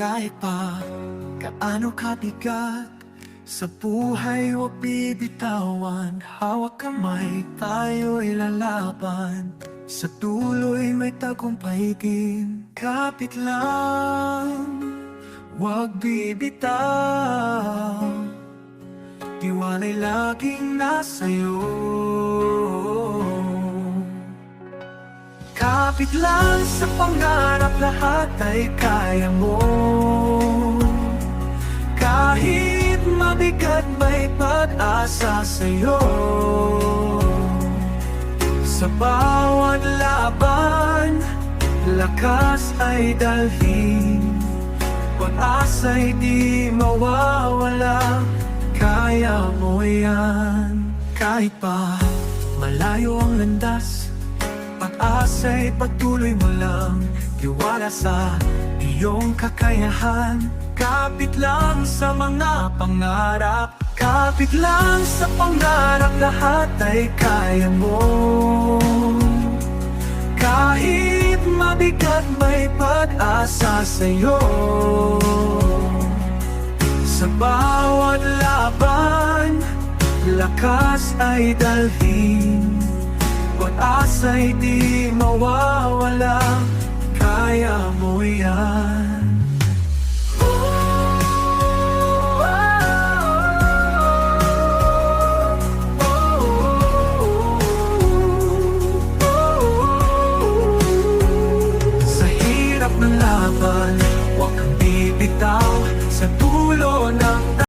Kahit pa kaano kabigat sa buhay, huwag bibitawan. Hawak kamay, tayo'y lalaban. Sa tuloy may tagumpay din. Kapit lang, huwag bibitaw. Tiwala'y laging nasa'yo. Kapit lang sa pangarap, lahat ay kaya mo. Kahit mabigat, may pag-asa sa'yo. Sa bawat laban, lakas ay dalhin. Pag-asa'y di mawawala, kaya mo yan. Kahit pa malayo ang landas, pag-asa'y patuloy mo lang. Tiwala sa iyong kakayahan. Kapit lang sa mga pangarap. Kapit lang sa pangarap, lahat ay kaya mo. Kahit mabigat, may pag-asa sa'yo. Sa bawat laban, lakas ay dalhin. Pag-asa'y di mawawala, kaya mo yan.